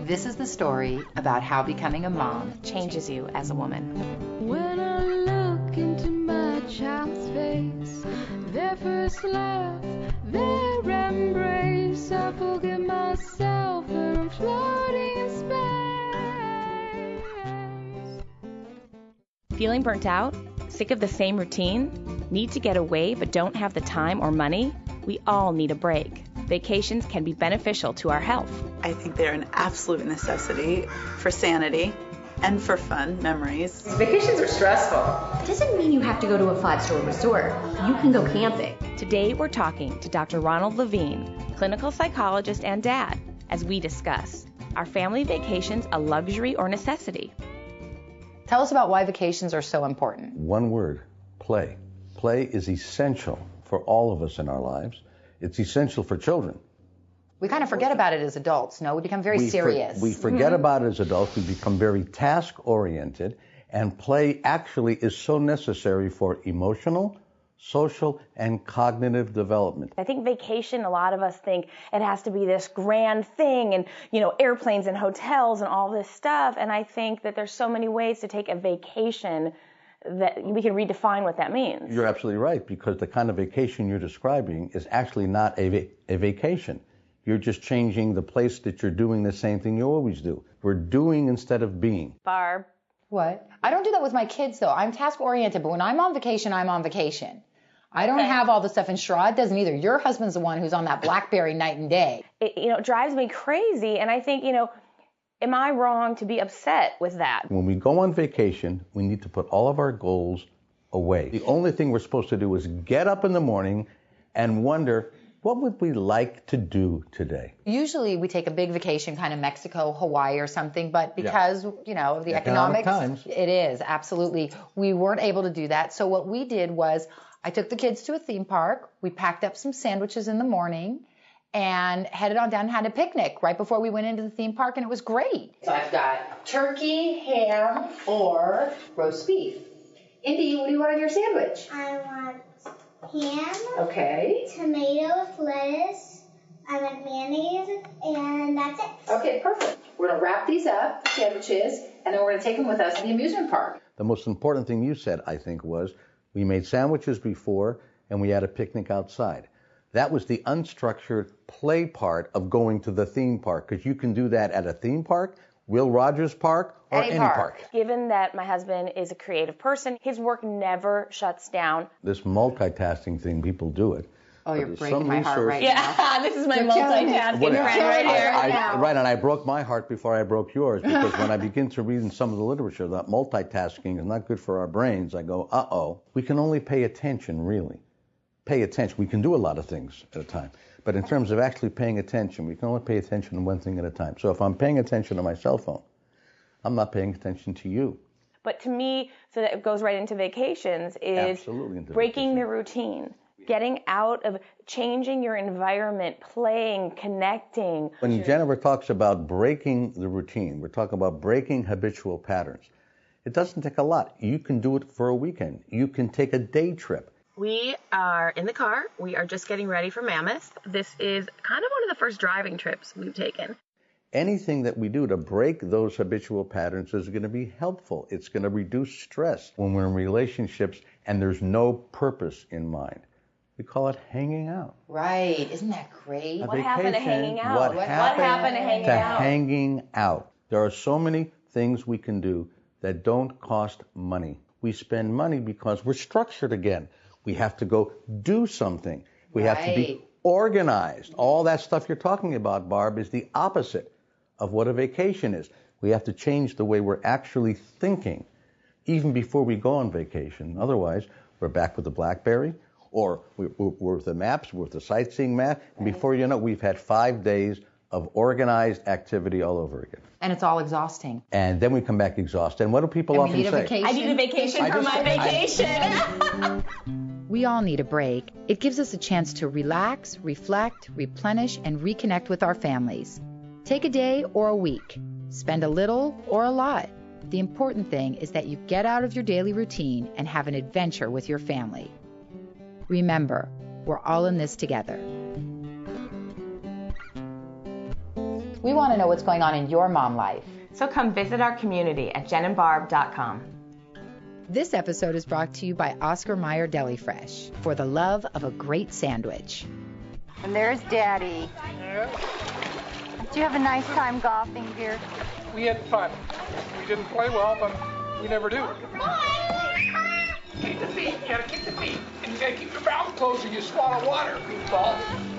This is the story about how becoming a mom changes you as a woman. When I look into my child's face, their first laugh, their embrace, I forget myself and I'm floating in space. Feeling burnt out? Sick of the same routine? Need to get away but don't have the time or money? We all need a break. Vacations can be beneficial to our health. I think they're an absolute necessity for sanity and for fun memories. Vacations are stressful. It doesn't mean you have to go to a 5-star resort. You can go camping. Today we're talking to Dr. Ronald Levine, clinical psychologist and dad, as we discuss, are family vacations a luxury or necessity? Tell us about why vacations are so important. One word, play. Play is essential for all of us in our lives. It's essential for children. We kind of forget about it as adults, no? We become very serious. We forget about it as adults. We become very task-oriented, and play actually is so necessary for emotional, social, and cognitive development. I think vacation, a lot of us think it has to be this grand thing and, airplanes and hotels and all this stuff. And I think that there's so many ways to take a vacation that we can redefine what that means. You're absolutely right, because the kind of vacation you're describing is actually not a vacation. You're just changing the place that you're doing the same thing you always do. We're doing instead of being. Barb. What? I don't do that with my kids, though. I'm task-oriented, but when I'm on vacation, I'm on vacation. I don't have all the stuff, and Sherrod doesn't either. Your husband's the one who's on that BlackBerry night and day. It drives me crazy, and I think, am I wrong to be upset with that? When we go on vacation, we need to put all of our goals away. The only thing we're supposed to do is get up in the morning and wonder, what would we like to do today? Usually we take a big vacation, kind of Mexico, Hawaii or something, but because, of the economics, times. It is, absolutely. We weren't able to do that. So what we did was I took the kids to a theme park. We packed up some sandwiches in the morning and headed on down and had a picnic right before we went into the theme park, and it was great. So I've got turkey, ham, or roast beef. Indy, what do you want on your sandwich? I want ham, okay, tomatoes, lettuce, I want mayonnaise, and that's it. Okay, perfect. We're going to wrap these up, the sandwiches, and then we're going to take them with us to the amusement park. The most important thing you said, I think, was we made sandwiches before and we had a picnic outside. That was the unstructured play part of going to the theme park, because you can do that at a theme park, Will Rogers Park, or any park. Given that my husband is a creative person, his work never shuts down. This multitasking thing, people do it. Oh, you're breaking my heart right now. Yeah, this is my multitasking friend right here. Right, and I broke my heart before I broke yours, because when I begin to read in some of the literature that multitasking is not good for our brains, I go, uh-oh. We can only pay attention, really. Pay attention. We can do a lot of things at a time. But in terms of actually paying attention, we can only pay attention to one thing at a time. So if I'm paying attention to my cell phone, I'm not paying attention to you. But to me, so that it goes right into vacations, is breaking the routine. Getting out of, changing your environment, playing, connecting. When Jennifer talks about breaking the routine, we're talking about breaking habitual patterns. It doesn't take a lot. You can do it for a weekend. You can take a day trip. We are in the car. We are just getting ready for Mammoth. This is kind of one of the first driving trips we've taken. Anything that we do to break those habitual patterns is going to be helpful. It's going to reduce stress when we're in relationships and there's no purpose in mind. We call it hanging out. Right. Isn't that great? What happened to hanging out? What happened to hanging out? There are so many things we can do that don't cost money. We spend money because we're structured again. We have to go do something. We have to be organized. All that stuff you're talking about, Barb, is the opposite of what a vacation is. We have to change the way we're actually thinking, even before we go on vacation. Otherwise, we're back with the BlackBerry, or we're with the maps, we're with the sightseeing map, and before you know it, we've had 5 days of organized activity all over again. And it's all exhausting. And then we come back exhausted. And what do people often say? I need a vacation from my vacation. We all need a break. It gives us a chance to relax, reflect, replenish, and reconnect with our families. Take a day or a week. Spend a little or a lot. The important thing is that you get out of your daily routine and have an adventure with your family. Remember, we're all in this together. We want to know what's going on in your mom life. So come visit our community at jenandbarb.com. This episode is brought to you by Oscar Mayer Deli Fresh, for the love of a great sandwich. And there's Daddy. Yeah. Did you have a nice time golfing, dear? We had fun. We didn't play well, but we never do. Kick the feet. You gotta kick the feet. And you gotta keep your mouth closed or you swallow water, goofball.